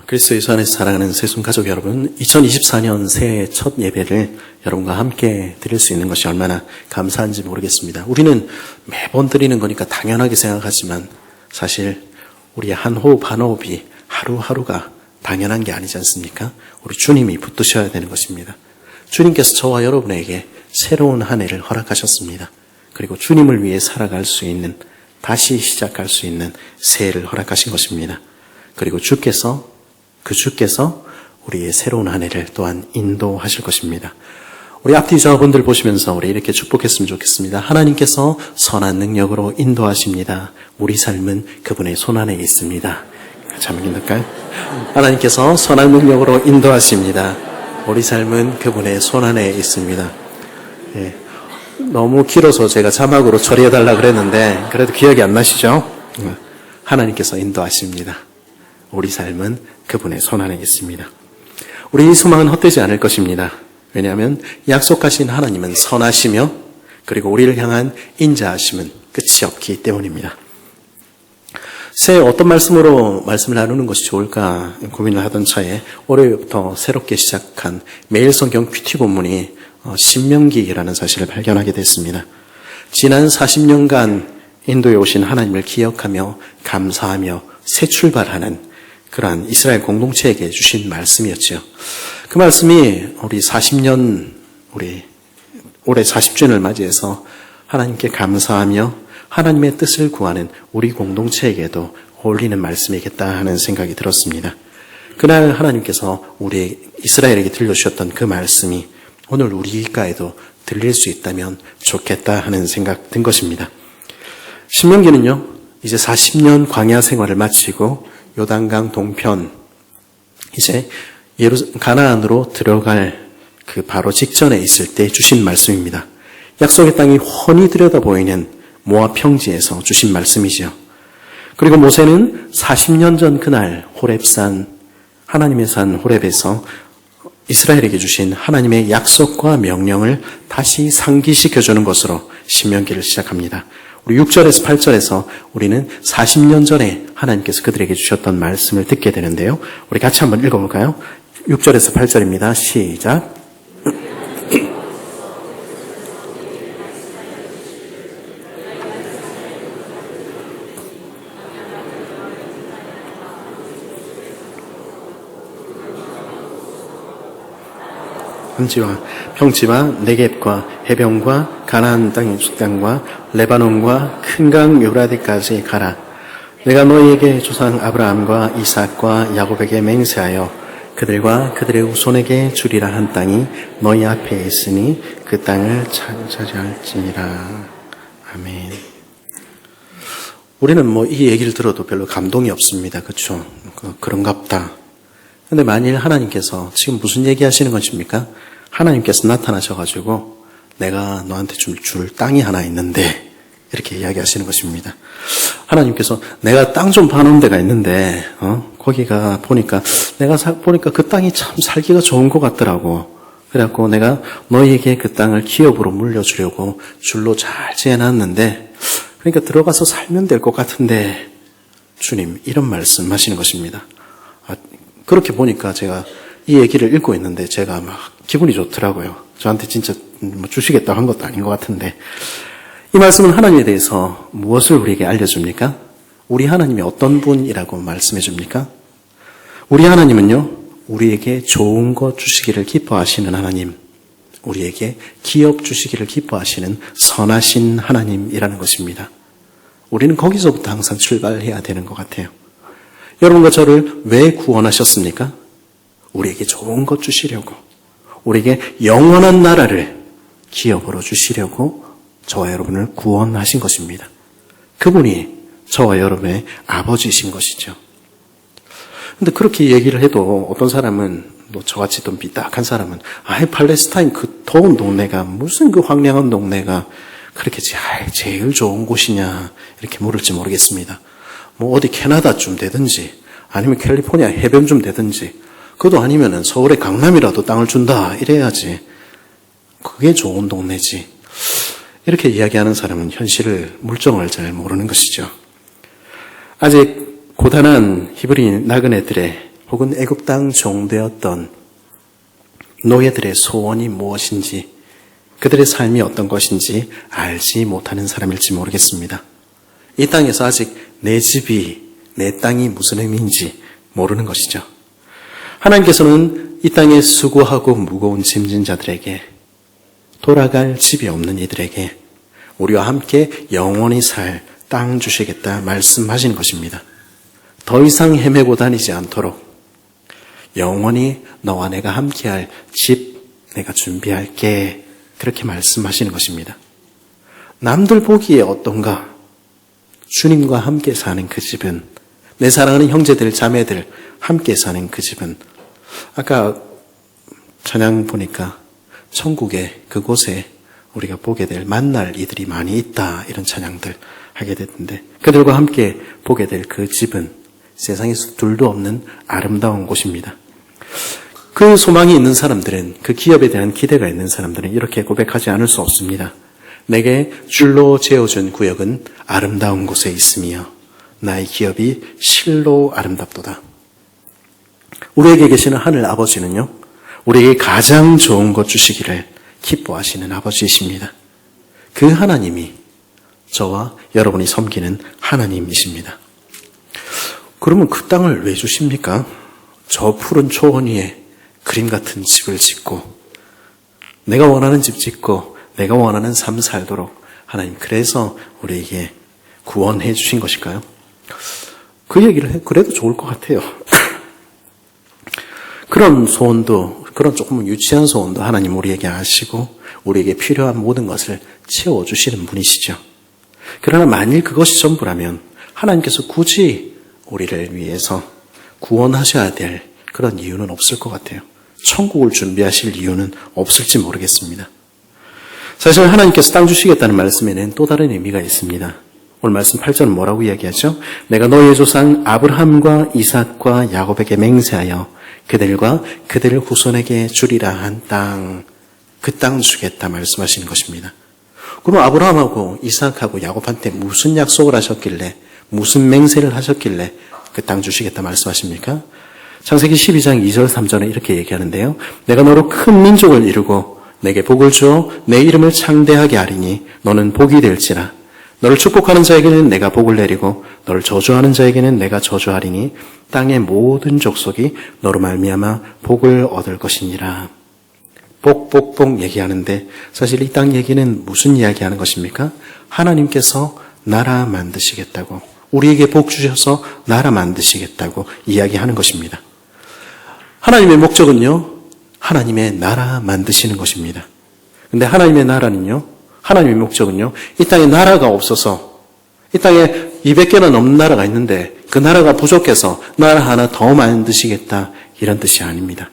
그리스도 예수 안에서 사랑하는 새순 가족 여러분, 2024년 새해 첫 예배를 여러분과 함께 드릴 수 있는 것이 얼마나 감사한지 모르겠습니다. 우리는 매번 드리는 거니까 당연하게 생각하지만 사실 우리의 한 호흡 한 호흡이 하루하루가 당연한 게 아니지 않습니까? 우리 주님이 붙드셔야 되는 것입니다. 주님께서 저와 여러분에게 새로운 한 해를 허락하셨습니다. 그리고 주님을 위해 살아갈 수 있는, 다시 시작할 수 있는 새해를 허락하신 것입니다. 그리고 주께서 우리의 새로운 한 해를 또한 인도하실 것입니다. 우리 앞뒤 저분들 보시면서 우리 이렇게 축복했으면 좋겠습니다. 하나님께서 선한 능력으로 인도하십니다. 우리 삶은 그분의 손안에 있습니다. 같이 한번 기도할까요? 하나님께서 선한 능력으로 인도하십니다. 우리 삶은 그분의 손안에 있습니다. 예, 너무 길어서 제가 자막으로 처리해달라 그랬는데 그래도 기억이 안 나시죠? 하나님께서 인도하십니다. 우리 삶은 그분의 손안에 있습니다. 우리 소망은 헛되지 않을 것입니다. 왜냐하면 약속하신 하나님은 선하시며 그리고 우리를 향한 인자하심은 끝이 없기 때문입니다. 새해 어떤 말씀을 나누는 것이 좋을까 고민을 하던 차에 올해부터 새롭게 시작한 매일 성경 큐티 본문이 신명기라는 사실을 발견하게 됐습니다. 지난 40년간 인도에 오신 하나님을 기억하며 감사하며 새 출발하는 그러한 이스라엘 공동체에게 주신 말씀이었죠. 그 말씀이 올해 40주년을 맞이해서 하나님께 감사하며 하나님의 뜻을 구하는 우리 공동체에게도 어울리는 말씀이겠다 하는 생각이 들었습니다. 그날 하나님께서 우리 이스라엘에게 들려주셨던 그 말씀이 오늘 우리 귓가에도 들릴 수 있다면 좋겠다 하는 생각 든 것입니다. 신명기는요, 이제 40년 광야 생활을 마치고 요단강 동편, 이제 가나안으로 들어갈 그 바로 직전에 있을 때 주신 말씀입니다. 약속의 땅이 훤히 들여다 보이는 모압 평지에서 주신 말씀이죠. 그리고 모세는 40년 전 그날 하나님의 산 호렙에서 이스라엘에게 주신 하나님의 약속과 명령을 다시 상기시켜주는 것으로 신명기를 시작합니다. 우리 6절에서 8절에서 우리는 40년 전에 하나님께서 그들에게 주셨던 말씀을 듣게 되는데요. 우리 같이 한번 읽어볼까요? 6절에서 8절입니다. 시작. 평지와 네겝과 해변과 가나안 땅의 땅과 레바논과 큰 강 유라데까지 가라. 내가 너희에게 조상 아브라함과 이삭과 야곱에게 맹세하여 그들과 그들의 후손에게 주리라 한 땅이 너희 앞에 있으니 그 땅을 차지할지니라. 아멘. 우리는 이 얘기를 들어도 별로 감동이 없습니다. 그렇죠? 그런갑다. 근데 만일 하나님께서 지금 무슨 얘기하시는 것입니까? 하나님께서 나타나셔가지고 내가 너한테 줄 땅이 하나 있는데 이렇게 이야기하시는 것입니다. 하나님께서 내가 땅 좀 봐놓은 데가 있는데 거기가 내가 보니까 그 땅이 참 살기가 좋은 것 같더라고. 그래갖고 내가 너희에게 그 땅을 기업으로 물려주려고 줄로 잘 지어놨는데 그러니까 들어가서 살면 될 것 같은데 주님 이런 말씀하시는 것입니다. 그렇게 보니까 제가 이 얘기를 읽고 있는데 제가 막 기분이 좋더라고요. 저한테 진짜 주시겠다고 한 것도 아닌 것 같은데 이 말씀은 하나님에 대해서 무엇을 우리에게 알려줍니까? 우리 하나님이 어떤 분이라고 말씀해 줍니까? 우리 하나님은요, 우리에게 좋은 것 주시기를 기뻐하시는 하나님, 우리에게 기업 주시기를 기뻐하시는 선하신 하나님이라는 것입니다. 우리는 거기서부터 항상 출발해야 되는 것 같아요. 여러분과 저를 왜 구원하셨습니까? 우리에게 좋은 것 주시려고, 우리에게 영원한 나라를 기업으로 주시려고 저와 여러분을 구원하신 것입니다. 그분이 저와 여러분의 아버지이신 것이죠. 근데 그렇게 얘기를 해도 어떤 사람은 저같이 좀 삐딱한 사람은 팔레스타인 그 더운 동네가 무슨 그 황량한 동네가 그렇게 제일 좋은 곳이냐 이렇게 물을지 모르겠습니다. 어디 캐나다쯤 되든지 아니면 캘리포니아 해변 좀 되든지 그것도 아니면은 서울의 강남이라도 땅을 준다 이래야지 그게 좋은 동네지. 이렇게 이야기하는 사람은 현실을 물정을 잘 모르는 것이죠. 아직 고단한 히브리 나그네들의 혹은 애굽 땅 종되었던 노예들의 소원이 무엇인지, 그들의 삶이 어떤 것인지 알지 못하는 사람일지 모르겠습니다. 이 땅에서 아직 내 집이, 내 땅이 무슨 의미인지 모르는 것이죠. 하나님께서는 이 땅에 수고하고 무거운 짐진 자들에게, 돌아갈 집이 없는 이들에게 우리와 함께 영원히 살 땅 주시겠다 말씀하시는 것입니다. 더 이상 헤매고 다니지 않도록 영원히 너와 내가 함께할 집 내가 준비할게, 그렇게 말씀하시는 것입니다. 남들 보기에 어떤가? 주님과 함께 사는 그 집은, 내 사랑하는 형제들 자매들 함께 사는 그 집은, 아까 찬양 보니까 천국의 그곳에 우리가 보게 될 만날 이들이 많이 있다, 이런 찬양들 하게 됐는데, 그들과 함께 보게 될 그 집은 세상에서 둘도 없는 아름다운 곳입니다. 그 소망이 있는 사람들은, 그 기업에 대한 기대가 있는 사람들은 이렇게 고백하지 않을 수 없습니다. 내게 줄로 재어준 구역은 아름다운 곳에 있으며 나의 기업이 실로 아름답도다. 우리에게 계시는 하늘 아버지는요, 우리에게 가장 좋은 것 주시기를 기뻐하시는 아버지이십니다. 그 하나님이 저와 여러분이 섬기는 하나님이십니다. 그러면 그 땅을 왜 주십니까? 저 푸른 초원 위에 그림 같은 집을 짓고, 내가 원하는 집 짓고 내가 원하는 삶 살도록 하나님 그래서 우리에게 구원해 주신 것일까요? 그 얘기를 그래도 좋을 것 같아요. 그런 소원도, 그런 조금 유치한 소원도 하나님 우리에게 하시고 우리에게 필요한 모든 것을 채워주시는 분이시죠. 그러나 만일 그것이 전부라면 하나님께서 굳이 우리를 위해서 구원하셔야 될 그런 이유는 없을 것 같아요. 천국을 준비하실 이유는 없을지 모르겠습니다. 사실 하나님께서 땅 주시겠다는 말씀에는 또 다른 의미가 있습니다. 오늘 말씀 8절은 뭐라고 이야기하죠? 내가 너희의 조상 아브라함과 이삭과 야곱에게 맹세하여 그들과 그들 후손에게 주리라 한 땅, 그 땅 주겠다 말씀하시는 것입니다. 그럼 아브라함하고 이삭하고 야곱한테 무슨 약속을 하셨길래, 무슨 맹세를 하셨길래 그 땅 주시겠다 말씀하십니까? 창세기 12장 2절 3절에 이렇게 얘기하는데요. 내가 너로 큰 민족을 이루고 내게 복을 주어 내 이름을 창대하게 하리니 너는 복이 될지라. 너를 축복하는 자에게는 내가 복을 내리고 너를 저주하는 자에게는 내가 저주하리니 땅의 모든 족속이 너로 말미암아 복을 얻을 것이니라. 복 얘기하는데 사실 이 땅 얘기는 무슨 이야기하는 것입니까? 하나님께서 나라 만드시겠다고, 우리에게 복 주셔서 나라 만드시겠다고 이야기하는 것입니다. 하나님의 목적은요, 하나님의 나라 만드시는 것입니다. 근데 하나님의 나라는요, 하나님의 목적은요, 이 땅에 나라가 없어서, 이 땅에 200개나 넘는 나라가 있는데 그 나라가 부족해서 나라 하나 더 만드시겠다, 이런 뜻이 아닙니다.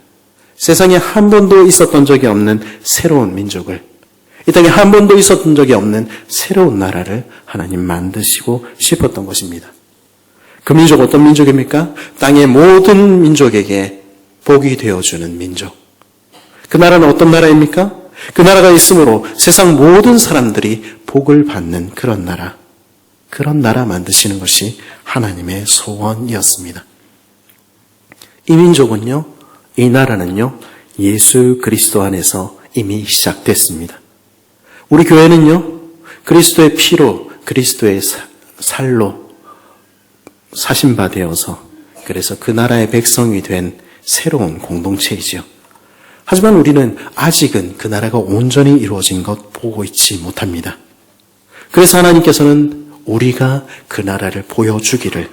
세상에 한 번도 있었던 적이 없는 새로운 민족을, 이 땅에 한 번도 있었던 적이 없는 새로운 나라를 하나님 만드시고 싶었던 것입니다. 그 민족 어떤 민족입니까? 땅의 모든 민족에게 복이 되어주는 민족. 그 나라는 어떤 나라입니까? 그 나라가 있으므로 세상 모든 사람들이 복을 받는 그런 나라 만드시는 것이 하나님의 소원이었습니다. 이 민족은요, 이 나라는요, 예수 그리스도 안에서 이미 시작됐습니다. 우리 교회는요, 그리스도의 피로, 그리스도의 살로 사신바 되어서 그래서 그 나라의 백성이 된 새로운 공동체이지요. 하지만 우리는 아직은 그 나라가 온전히 이루어진 것 보고 있지 못합니다. 그래서 하나님께서는 우리가 그 나라를 보여주기를,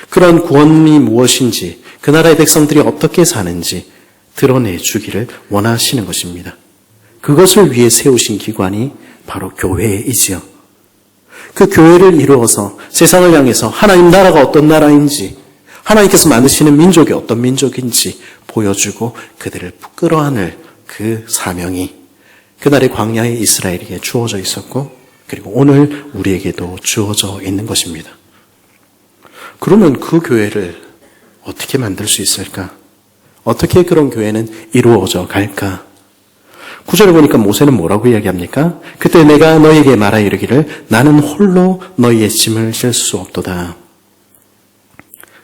그런 구원이 무엇인지, 그 나라의 백성들이 어떻게 사는지 드러내주기를 원하시는 것입니다. 그것을 위해 세우신 기관이 바로 교회이지요. 그 교회를 이루어서 세상을 향해서 하나님 나라가 어떤 나라인지, 하나님께서 만드시는 민족이 어떤 민족인지 보여주고 그들을 끌어안을 그 사명이 그날의 광야의 이스라엘에게 주어져 있었고, 그리고 오늘 우리에게도 주어져 있는 것입니다. 그러면 그 교회를 어떻게 만들 수 있을까? 어떻게 그런 교회는 이루어져 갈까? 9절에 보니까 모세는 뭐라고 이야기합니까? 그때 내가 너희에게 말하 이르기를 나는 홀로 너희의 짐을 질 수 없도다.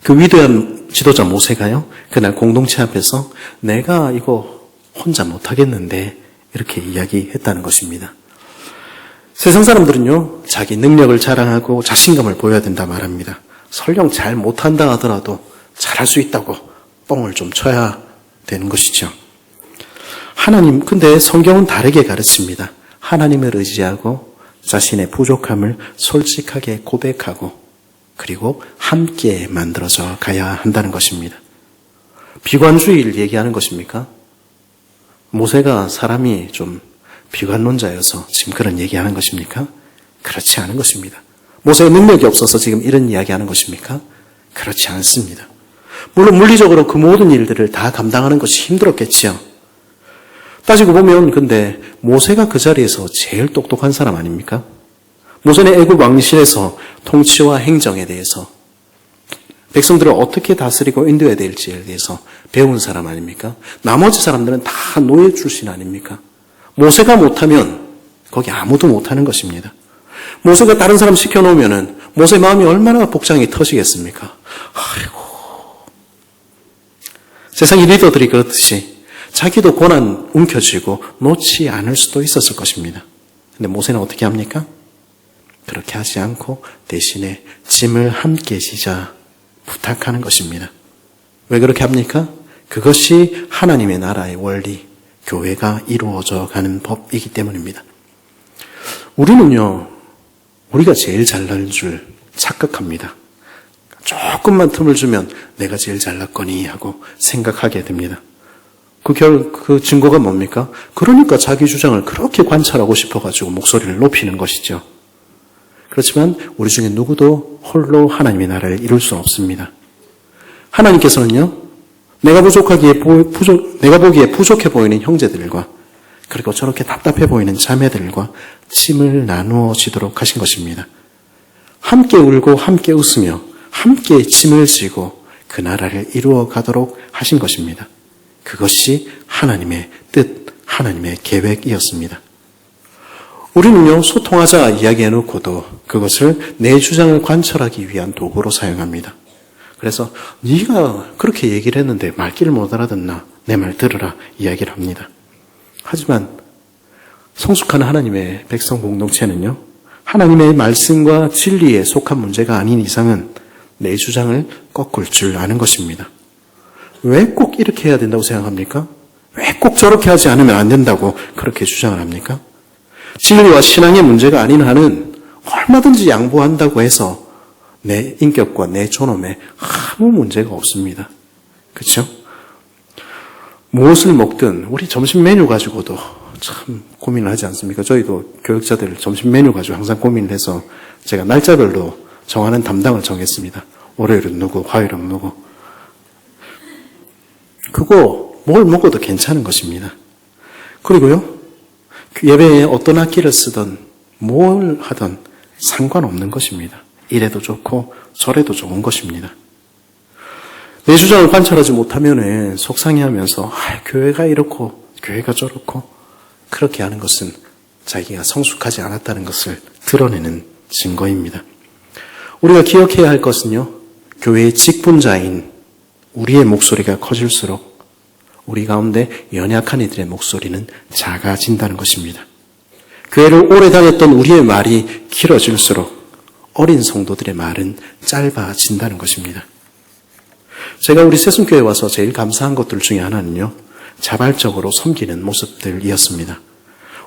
그 위대한 지도자 모세가요, 그날 공동체 앞에서 내가 이거 혼자 못하겠는데 이렇게 이야기했다는 것입니다. 세상 사람들은요, 자기 능력을 자랑하고 자신감을 보여야 된다 말합니다. 설령 잘 못한다 하더라도 잘할 수 있다고 뻥을 좀 쳐야 되는 것이죠. 근데 성경은 다르게 가르칩니다. 하나님을 의지하고 자신의 부족함을 솔직하게 고백하고 그리고 함께 만들어져 가야 한다는 것입니다. 비관주의를 얘기하는 것입니까? 모세가 사람이 좀 비관론자여서 지금 그런 얘기하는 것입니까? 그렇지 않은 것입니다. 모세의 능력이 없어서 지금 이런 이야기하는 것입니까? 그렇지 않습니다. 물론 물리적으로 그 모든 일들을 다 감당하는 것이 힘들었겠지요. 따지고 보면 근데 모세가 그 자리에서 제일 똑똑한 사람 아닙니까? 모세는 애굽 왕실에서 통치와 행정에 대해서 백성들을 어떻게 다스리고 인도해야 될지에 대해서 배운 사람 아닙니까? 나머지 사람들은 다 노예 출신 아닙니까? 모세가 못하면 거기 아무도 못하는 것입니다. 모세가 다른 사람 시켜놓으면은 모세 마음이 얼마나 복장이 터지겠습니까? 아이고. 세상의 리더들이 그렇듯이 자기도 고난 움켜쥐고 놓지 않을 수도 있었을 것입니다. 근데 모세는 어떻게 합니까? 그렇게 하지 않고 대신에 짐을 함께 지자 부탁하는 것입니다. 왜 그렇게 합니까? 그것이 하나님의 나라의 원리, 교회가 이루어져 가는 법이기 때문입니다. 우리는요, 우리가 제일 잘난 줄 착각합니다. 조금만 틈을 주면 내가 제일 잘났거니 하고 생각하게 됩니다. 그 증거가 뭡니까? 그러니까 자기 주장을 그렇게 관찰하고 싶어가지고 목소리를 높이는 것이죠. 그렇지만 우리 중에 누구도 홀로 하나님의 나라를 이룰 수 없습니다. 하나님께서는요, 내가 보기에 부족해 보이는 형제들과 그리고 저렇게 답답해 보이는 자매들과 짐을 나누어지도록 하신 것입니다. 함께 울고 함께 웃으며 함께 짐을 지고 그 나라를 이루어 가도록 하신 것입니다. 그것이 하나님의 뜻, 하나님의 계획이었습니다. 우리는요, 소통하자 이야기해놓고도 그것을 내 주장을 관철하기 위한 도구로 사용합니다. 그래서 네가 그렇게 얘기를 했는데 말귀를 못 알아듣나? 내 말 들으라 이야기를 합니다. 하지만 성숙한 하나님의 백성 공동체는요, 하나님의 말씀과 진리에 속한 문제가 아닌 이상은 내 주장을 꺾을 줄 아는 것입니다. 왜 꼭 이렇게 해야 된다고 생각합니까? 왜 꼭 저렇게 하지 않으면 안 된다고 그렇게 주장을 합니까? 진리와 신앙의 문제가 아닌 한은 얼마든지 양보한다고 해서 내 인격과 내 존엄에 아무 문제가 없습니다. 그렇죠? 무엇을 먹든 우리 점심 메뉴 가지고도 참 고민을 하지 않습니까? 저희도 교육자들 점심 메뉴 가지고 항상 고민을 해서 제가 날짜별로 정하는 담당을 정했습니다. 월요일은 누구, 화요일은 누구. 그거 뭘 먹어도 괜찮은 것입니다. 그리고요, 예배에 어떤 악기를 쓰든 뭘 하든 상관없는 것입니다. 이래도 좋고 저래도 좋은 것입니다. 내 주장을 관철하지 못하면 속상해하면서 교회가 이렇고 교회가 저렇고 그렇게 하는 것은 자기가 성숙하지 않았다는 것을 드러내는 증거입니다. 우리가 기억해야 할 것은요, 교회의 직분자인 우리의 목소리가 커질수록 우리 가운데 연약한 이들의 목소리는 작아진다는 것입니다. 교회를 오래 다녔던 우리의 말이 길어질수록 어린 성도들의 말은 짧아진다는 것입니다. 제가 우리 새순교회에 와서 제일 감사한 것들 중에 하나는요, 자발적으로 섬기는 모습들이었습니다.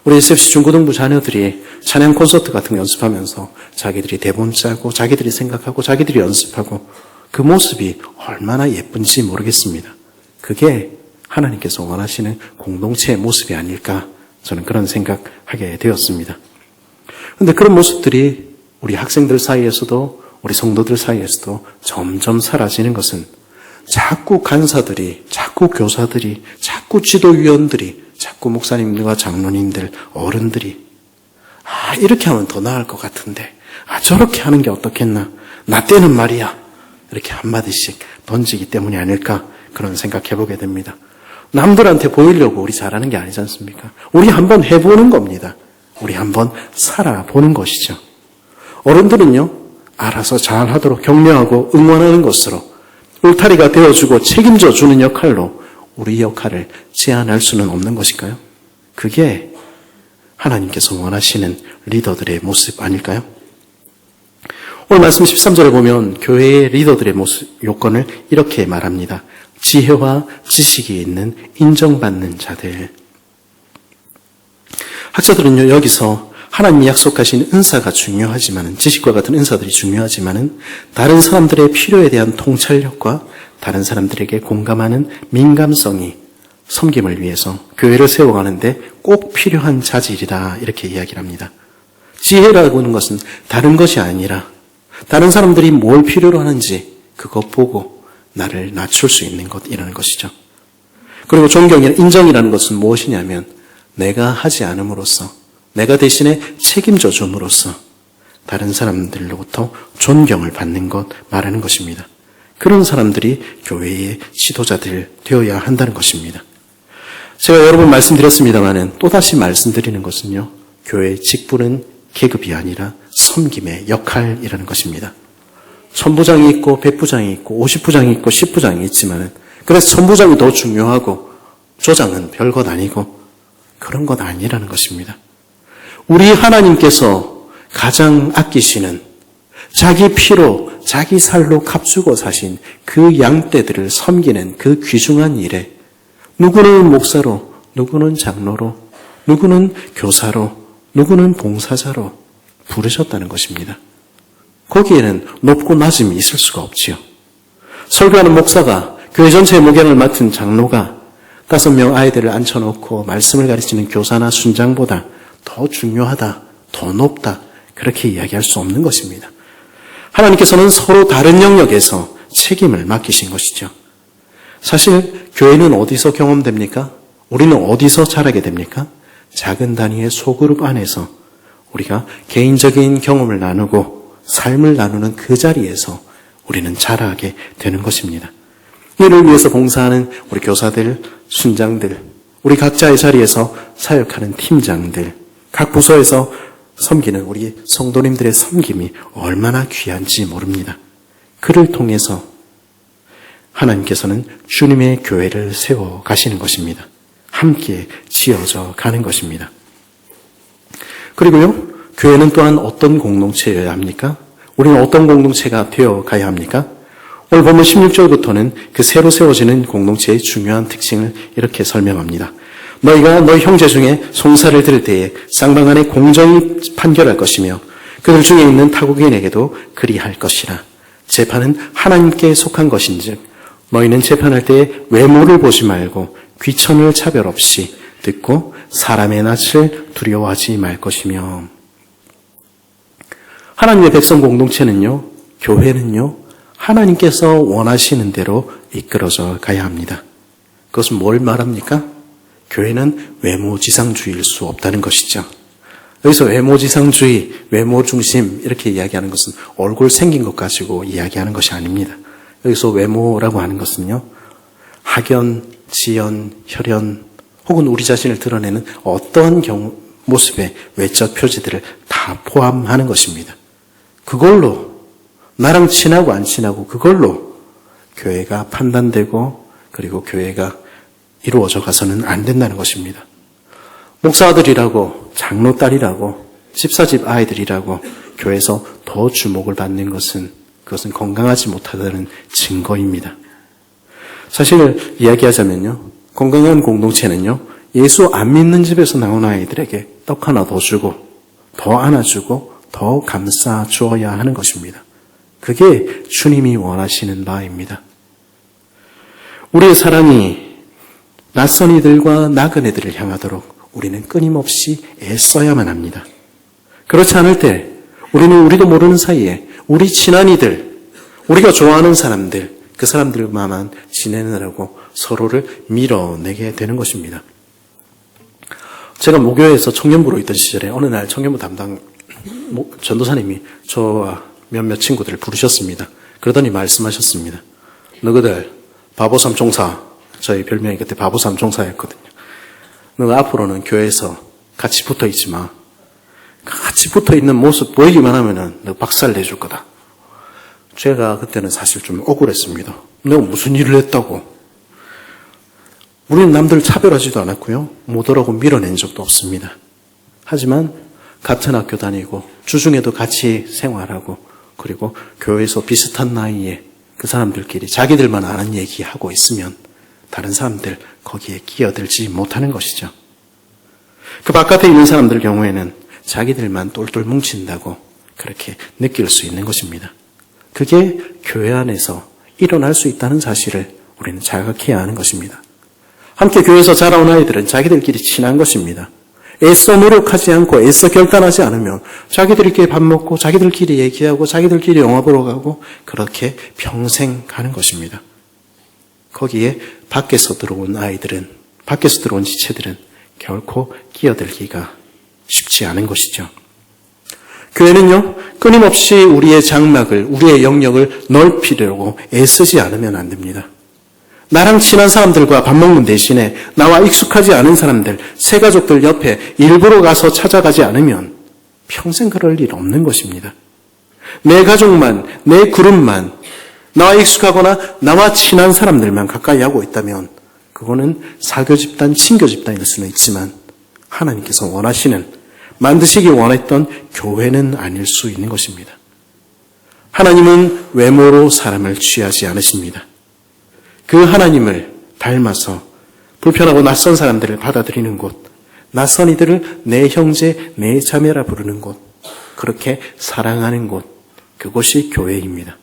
우리 SFC 중고등부 자녀들이 찬양 콘서트 같은 거 연습하면서 자기들이 대본 짜고 자기들이 생각하고 자기들이 연습하고 그 모습이 얼마나 예쁜지 모르겠습니다. 그게 하나님께서 원하시는 공동체의 모습이 아닐까, 저는 그런 생각하게 되었습니다. 그런데 그런 모습들이 우리 학생들 사이에서도 우리 성도들 사이에서도 점점 사라지는 것은 자꾸 간사들이, 자꾸 교사들이, 자꾸 지도위원들이, 자꾸 목사님들과 장로님들, 어른들이 이렇게 하면 더 나을 것 같은데 저렇게 하는 게 어떻겠나, 나 때는 말이야, 이렇게 한마디씩 던지기 때문이 아닐까, 그런 생각해보게 됩니다. 남들한테 보이려고 우리 잘하는 게 아니지 않습니까? 우리 한번 해보는 겁니다. 우리 한번 살아보는 것이죠. 어른들은요, 알아서 잘하도록 격려하고 응원하는 것으로 울타리가 되어주고 책임져 주는 역할로 우리 역할을 제한할 수는 없는 것일까요? 그게 하나님께서 원하시는 리더들의 모습 아닐까요? 오늘 말씀 13절에 보면 교회의 리더들의 모습, 요건을 이렇게 말합니다. 지혜와 지식이 있는 인정받는 자들. 학자들은요, 여기서 하나님이 약속하신 은사가 중요하지만은, 지식과 같은 은사들이 중요하지만은, 다른 사람들의 필요에 대한 통찰력과 다른 사람들에게 공감하는 민감성이 섬김을 위해서 교회를 세워가는데 꼭 필요한 자질이다, 이렇게 이야기를 합니다. 지혜라고 하는 것은 다른 것이 아니라 다른 사람들이 뭘 필요로 하는지 그것 보고 나를 낮출 수 있는 것이라는 것이죠. 그리고 존경이나 인정이라는 것은 무엇이냐면 내가 하지 않음으로써, 내가 대신에 책임져 줌으로써 다른 사람들로부터 존경을 받는 것 말하는 것입니다. 그런 사람들이 교회의 지도자들 되어야 한다는 것입니다. 제가 여러 번 말씀드렸습니다마는 또다시 말씀드리는 것은요, 교회의 직분은 계급이 아니라 섬김의 역할이라는 것입니다. 천부장이 있고 백부장이 있고 50부장이 있고 10부장이 있지만은, 그래서 천부장이 더 중요하고 조장은 별것 아니고 그런 것 아니라는 것입니다. 우리 하나님께서 가장 아끼시는 자기 피로 자기 살로 값주고 사신 그 양떼들을 섬기는 그 귀중한 일에 누구는 목사로, 누구는 장로로, 누구는 교사로, 누구는 봉사자로 부르셨다는 것입니다. 거기에는 높고 낮음이 있을 수가 없지요. 설교하는 목사가, 교회 전체의 목양을 맡은 장로가 5명 아이들을 앉혀놓고 말씀을 가르치는 교사나 순장보다 더 중요하다, 더 높다, 그렇게 이야기할 수 없는 것입니다. 하나님께서는 서로 다른 영역에서 책임을 맡기신 것이죠. 사실 교회는 어디서 경험됩니까? 우리는 어디서 자라게 됩니까? 작은 단위의 소그룹 안에서 우리가 개인적인 경험을 나누고 삶을 나누는 그 자리에서 우리는 자라게 되는 것입니다. 이를 위해서 봉사하는 우리 교사들, 순장들, 우리 각자의 자리에서 사역하는 팀장들, 각 부서에서 섬기는 우리 성도님들의 섬김이 얼마나 귀한지 모릅니다. 그를 통해서 하나님께서는 주님의 교회를 세워 가시는 것입니다. 함께 지어져 가는 것입니다. 그리고요, 교회는 또한 어떤 공동체여야 합니까? 우리는 어떤 공동체가 되어 가야 합니까? 오늘 보면 16절부터는 그 새로 세워지는 공동체의 중요한 특징을 이렇게 설명합니다. 너희가 너희 형제 중에 송사를 들을 때에 쌍방간에 공정히 판결할 것이며 그들 중에 있는 타국인에게도 그리할 것이라. 재판은 하나님께 속한 것인즉 너희는 재판할 때에 외모를 보지 말고 귀천을 차별 없이 듣고 사람의 낯을 두려워하지 말 것이며. 하나님의 백성 공동체는요, 교회는요, 하나님께서 원하시는 대로 이끌어져 가야 합니다. 그것은 뭘 말합니까? 교회는 외모지상주의일 수 없다는 것이죠. 여기서 외모지상주의, 외모중심 이렇게 이야기하는 것은 얼굴 생긴 것 가지고 이야기하는 것이 아닙니다. 여기서 외모라고 하는 것은요, 학연, 지연, 혈연 혹은 우리 자신을 드러내는 어떠한 모습의 외적 표지들을 다 포함하는 것입니다. 그걸로 나랑 친하고 안 친하고 그걸로 교회가 판단되고 그리고 교회가 이루어져 가서는 안 된다는 것입니다. 목사들이라고 장로 딸이라고 집사집 아이들이라고 교회에서 더 주목을 받는 것은 그것은 건강하지 못하다는 증거입니다. 사실 이야기하자면요, 건강한 공동체는요, 예수 안 믿는 집에서 나온 아이들에게 떡 하나 더 주고 더 안아주고 더 감싸 주어야 하는 것입니다. 그게 주님이 원하시는 바입니다. 우리의 사랑이 낯선 이들과 나그네들을 향하도록 우리는 끊임없이 애써야만 합니다. 그렇지 않을 때 우리는 우리도 모르는 사이에 우리 친한 이들, 우리가 좋아하는 사람들, 그 사람들만만 지내느라고 서로를 밀어내게 되는 것입니다. 제가 모교에서 청년부로 있던 시절에 어느 날 청년부 담당 전도사님이 저와 몇몇 친구들을 부르셨습니다. 그러더니 말씀하셨습니다. 너희들 바보삼 종사, 저희 별명이 그때 바보삼 종사였거든요. 너가 앞으로는 교회에서 같이 붙어있지 마. 같이 붙어있는 모습 보이기만 하면은 너 박살 내줄 거다. 제가 그때는 사실 좀 억울했습니다. 내가 무슨 일을 했다고. 우리는 남들을 차별하지도 않았고요. 못 오라고 밀어낸 적도 없습니다. 하지만 같은 학교 다니고 주중에도 같이 생활하고 그리고 교회에서 비슷한 나이에 그 사람들끼리 자기들만 아는 얘기하고 있으면 다른 사람들 거기에 끼어들지 못하는 것이죠. 그 바깥에 있는 사람들 경우에는 자기들만 똘똘 뭉친다고 그렇게 느낄 수 있는 것입니다. 그게 교회 안에서 일어날 수 있다는 사실을 우리는 자각해야 하는 것입니다. 함께 교회에서 자라온 아이들은 자기들끼리 친한 것입니다. 애써 노력하지 않고 애써 결단하지 않으면 자기들끼리 밥 먹고 자기들끼리 얘기하고 자기들끼리 영화 보러 가고 그렇게 평생 가는 것입니다. 거기에 밖에서 들어온 아이들은, 밖에서 들어온 지체들은 결코 끼어들기가 쉽지 않은 것이죠. 교회는요, 끊임없이 우리의 장막을, 우리의 영역을 넓히려고 애쓰지 않으면 안 됩니다. 나랑 친한 사람들과 밥 먹는 대신에 나와 익숙하지 않은 사람들, 새가족들 옆에 일부러 가서 찾아가지 않으면 평생 그럴 일 없는 것입니다. 내 가족만, 내 그룹만, 나와 익숙하거나 나와 친한 사람들만 가까이 하고 있다면 그거는 사교 집단, 친교 집단일 수는 있지만 하나님께서 원하시는, 만드시기 원했던 교회는 아닐 수 있는 것입니다. 하나님은 외모로 사람을 취하지 않으십니다. 그 하나님을 닮아서 불편하고 낯선 사람들을 받아들이는 곳, 낯선 이들을 내 형제, 내 자매라 부르는 곳, 그렇게 사랑하는 곳, 그곳이 교회입니다.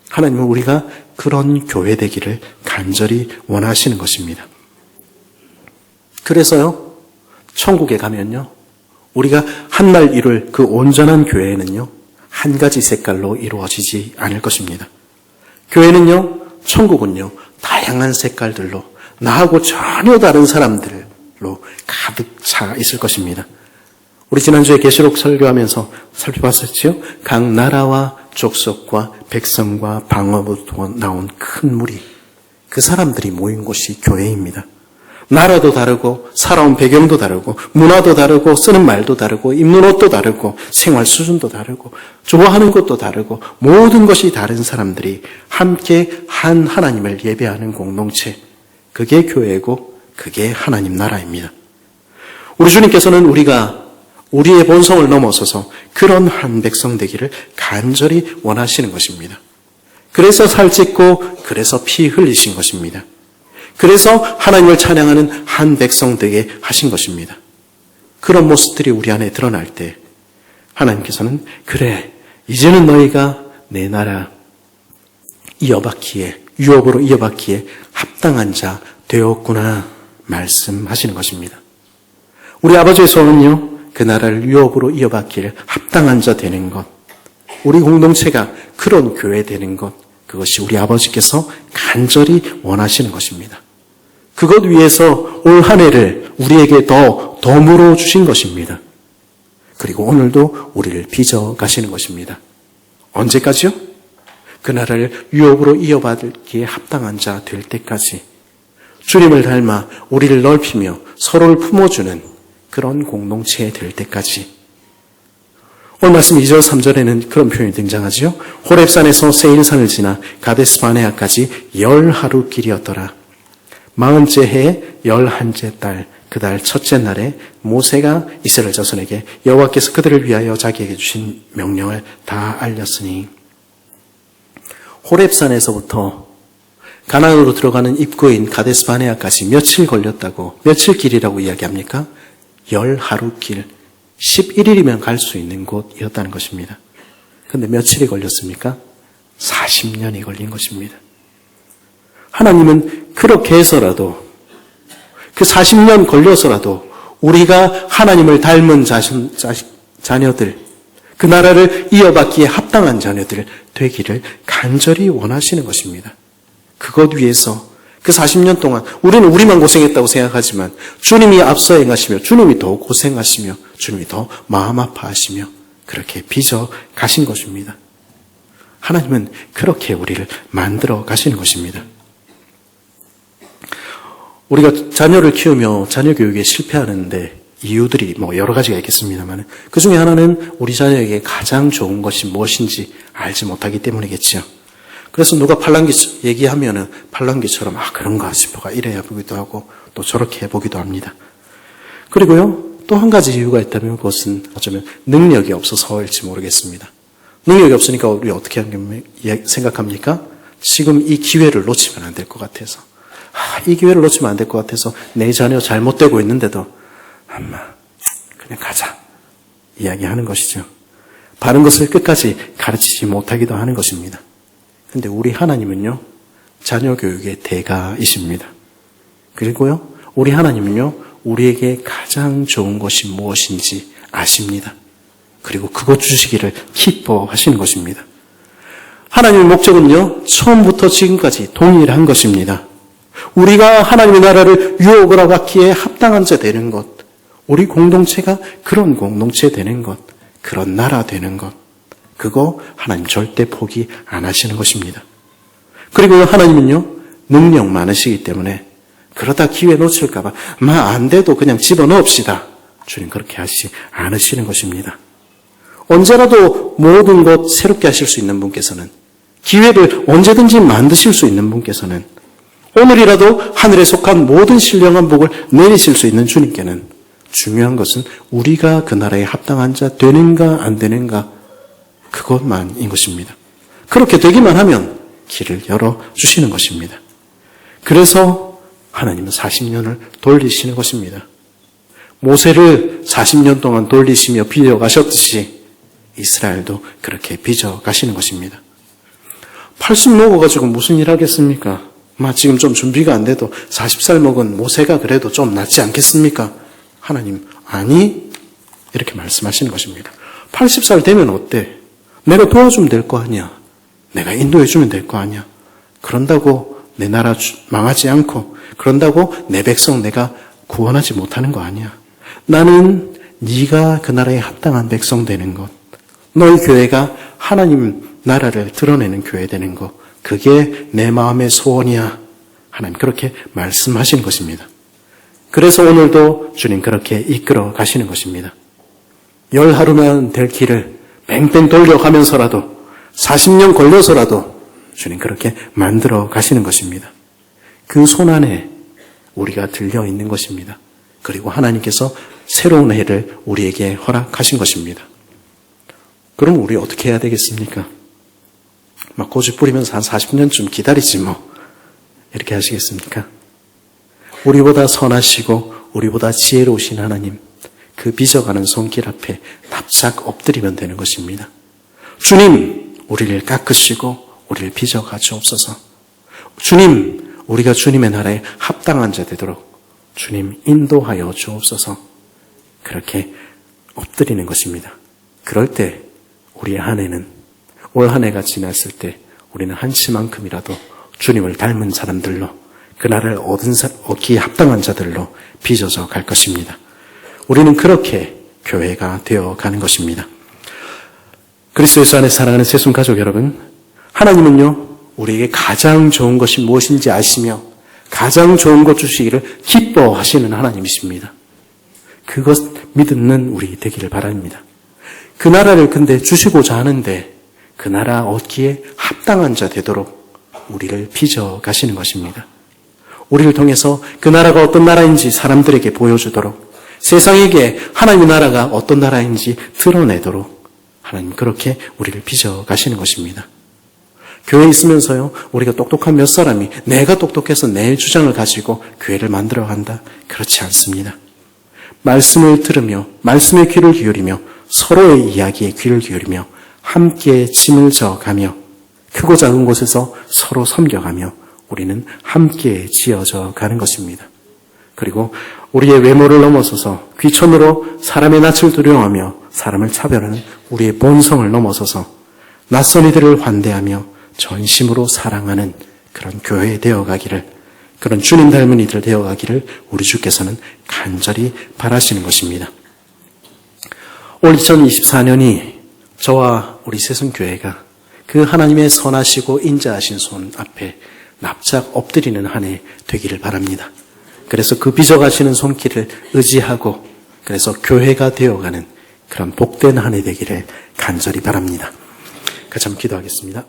하나님은 우리가 그런 교회 되기를 간절히 원하시는 것입니다. 그래서요, 천국에 가면요, 우리가 한날 이룰 그 온전한 교회는요, 한 가지 색깔로 이루어지지 않을 것입니다. 교회는요, 천국은요, 다양한 색깔들로 나하고 전혀 다른 사람들로 가득 차 있을 것입니다. 우리 지난주에 계시록 설교하면서 살펴봤었죠? 각 나라와 족속과 백성과 방언으로 나온 큰 무리, 그 사람들이 모인 곳이 교회입니다. 나라도 다르고 살아온 배경도 다르고 문화도 다르고 쓰는 말도 다르고 입는 옷도 다르고 생활 수준도 다르고 좋아하는 것도 다르고 모든 것이 다른 사람들이 함께 한 하나님을 예배하는 공동체, 그게 교회고 그게 하나님 나라입니다. 우리 주님께서는 우리가 우리의 본성을 넘어서서 그런 한 백성 되기를 간절히 원하시는 것입니다. 그래서 살찢고 그래서 피 흘리신 것입니다. 그래서 하나님을 찬양하는 한 백성 되게 하신 것입니다. 그런 모습들이 우리 안에 드러날 때 하나님께서는 그래, 이제는 너희가 내 나라 이어받기에, 유업으로 이어받기에 합당한 자 되었구나 말씀하시는 것입니다. 우리 아버지의 소원은요, 그 나라를 유업으로 이어받기를 합당한 자 되는 것, 우리 공동체가 그런 교회 되는 것, 그것이 우리 아버지께서 간절히 원하시는 것입니다. 그것 위해서 올 한 해를 우리에게 더 덤으로 주신 것입니다. 그리고 오늘도 우리를 빚어 가시는 것입니다. 언제까지요? 그 나라를 유업으로 이어받기에 합당한 자 될 때까지 주님을 닮아 우리를 넓히며 서로를 품어주는 그런 공동체 될 때까지. 오늘 말씀 2절 3절에는 그런 표현이 등장하죠. 호렙산에서 세일산을 지나 가데스 바네아까지 10하루 길이었더라. 40째 해에 11째 달 그 달 첫째 날에 모세가 이스라엘 자손에게 여호와께서 그들을 위하여 자기에게 주신 명령을 다 알렸으니, 호렙산에서부터 가나안으로 들어가는 입구인 가데스 바네아까지 며칠 걸렸다고, 며칠 길이라고 이야기합니까? 10하루 길, 11일이면 갈 수 있는 곳이었다는 것입니다. 그런데 며칠이 걸렸습니까? 40년이 걸린 것입니다. 하나님은 그렇게 해서라도, 그 40년 걸려서라도 우리가 하나님을 닮은 자녀들, 그 나라를 이어받기에 합당한 자녀들 되기를 간절히 원하시는 것입니다. 그것 위해서 그 40년 동안 우리는 우리만 고생했다고 생각하지만 주님이 앞서 행하시며 주님이 더 고생하시며 주님이 더 마음 아파하시며 그렇게 빚어 가신 것입니다. 하나님은 그렇게 우리를 만들어 가시는 것입니다. 우리가 자녀를 키우며 자녀 교육에 실패하는데 이유들이 여러 가지가 있겠습니다만 그 중에 하나는 우리 자녀에게 가장 좋은 것이 무엇인지 알지 못하기 때문이겠죠. 그래서 누가 팔랑귀 얘기하면은 팔랑귀처럼 그런가 싶어가 이래야 보기도 하고 또 저렇게 해보기도 합니다. 그리고요, 또 한 가지 이유가 있다면 그것은 어쩌면 능력이 없어서일지 모르겠습니다. 능력이 없으니까 우리 어떻게 생각합니까? 지금 이 기회를 놓치면 안 될 것 같아서. 이 기회를 놓치면 안 될 것 같아서 내 자녀 잘못되고 있는데도 엄마 그냥 가자 이야기하는 것이죠. 바른 것을 끝까지 가르치지 못하기도 하는 것입니다. 근데 우리 하나님은요, 자녀 교육의 대가이십니다. 그리고요, 우리 하나님은요, 우리에게 가장 좋은 것이 무엇인지 아십니다. 그리고 그것 주시기를 기뻐하시는 것입니다. 하나님의 목적은요, 처음부터 지금까지 동일한 것입니다. 우리가 하나님의 나라를 유업을 하고 갖기에 합당한 자 되는 것, 우리 공동체가 그런 공동체 되는 것, 그런 나라 되는 것, 그거 하나님 절대 포기 안 하시는 것입니다. 그리고 하나님은요, 능력 많으시기 때문에 그러다 기회 놓칠까 봐 안 돼도 그냥 집어넣읍시다. 주님 그렇게 하시지 않으시는 것입니다. 언제라도 모든 것 새롭게 하실 수 있는 분께서는, 기회를 언제든지 만드실 수 있는 분께서는, 오늘이라도 하늘에 속한 모든 신령한 복을 내리실 수 있는 주님께는 중요한 것은 우리가 그 나라에 합당한 자 되는가 안 되는가, 그것만인 것입니다. 그렇게 되기만 하면 길을 열어주시는 것입니다. 그래서 하나님은 40년을 돌리시는 것입니다. 모세를 40년 동안 돌리시며 빚어가셨듯이 이스라엘도 그렇게 빚어가시는 것입니다. 80 먹어가지고 무슨 일 하겠습니까? 지금 좀 준비가 안 돼도 40살 먹은 모세가 그래도 좀 낫지 않겠습니까? 하나님, 아니, 이렇게 말씀하시는 것입니다. 80살 되면 어때? 내가 도와주면 될 거 아니야. 내가 인도해주면 될 거 아니야. 그런다고 내 나라 망하지 않고, 그런다고 내 백성 내가 구원하지 못하는 거 아니야. 나는 네가 그 나라에 합당한 백성 되는 것, 너희 교회가 하나님 나라를 드러내는 교회 되는 것, 그게 내 마음의 소원이야. 하나님 그렇게 말씀하시는 것입니다. 그래서 오늘도 주님 그렇게 이끌어 가시는 것입니다. 10하루만 될 길을 뺑뺑 돌려가면서라도 40년 걸려서라도 주님 그렇게 만들어 가시는 것입니다. 그 손안에 우리가 들려 있는 것입니다. 그리고 하나님께서 새로운 해를 우리에게 허락하신 것입니다. 그럼 우리 어떻게 해야 되겠습니까? 고집 부리면서 한 40년쯤 기다리지 이렇게 하시겠습니까? 우리보다 선하시고 우리보다 지혜로우신 하나님, 그 빚어가는 손길 앞에 납작 엎드리면 되는 것입니다. 주님, 우리를 깎으시고 우리를 빚어가 주옵소서. 주님, 우리가 주님의 나라에 합당한 자 되도록 주님 인도하여 주옵소서. 그렇게 엎드리는 것입니다. 그럴 때 우리의 한 해는, 올 한 해가 지났을 때 우리는 한치만큼이라도 주님을 닮은 사람들로, 그 나라를 얻기에 합당한 자들로 빚어져 갈 것입니다. 우리는 그렇게 교회가 되어 가는 것입니다. 그리스도 예수 안에 사랑하는 새순 가족 여러분, 하나님은요, 우리에게 가장 좋은 것이 무엇인지 아시며 가장 좋은 것 주시기를 기뻐하시는 하나님이십니다. 그것 믿는 우리 되기를 바랍니다. 그 나라를 근데 주시고자 하는데 그 나라 얻기에 합당한 자 되도록 우리를 빚어 가시는 것입니다. 우리를 통해서 그 나라가 어떤 나라인지 사람들에게 보여주도록, 세상에게 하나님의 나라가 어떤 나라인지 드러내도록 하나님 그렇게 우리를 빚어 가시는 것입니다. 교회에 있으면서요, 우리가 똑똑한 몇 사람이 내가 똑똑해서 내 주장을 가지고 교회를 만들어 간다, 그렇지 않습니다. 말씀을 들으며 말씀에 귀를 기울이며 서로의 이야기에 귀를 기울이며 함께 짐을 져가며 크고 작은 곳에서 서로 섬겨가며 우리는 함께 지어져 가는 것입니다. 그리고 우리의 외모를 넘어서서 귀천으로 사람의 낯을 두려워하며 사람을 차별하는 우리의 본성을 넘어서서 낯선 이들을 환대하며 전심으로 사랑하는 그런 교회 되어가기를, 그런 주님 닮은 이들 되어가기를 우리 주께서는 간절히 바라시는 것입니다. 올 2024년이 저와 우리 새순교회가 그 하나님의 선하시고 인자하신 손 앞에 납작 엎드리는 한 해 되기를 바랍니다. 그래서 그 빚어가시는 손길을 의지하고 그래서 교회가 되어가는 그런 복된 한 해 되기를 간절히 바랍니다. 같이 한번 기도하겠습니다.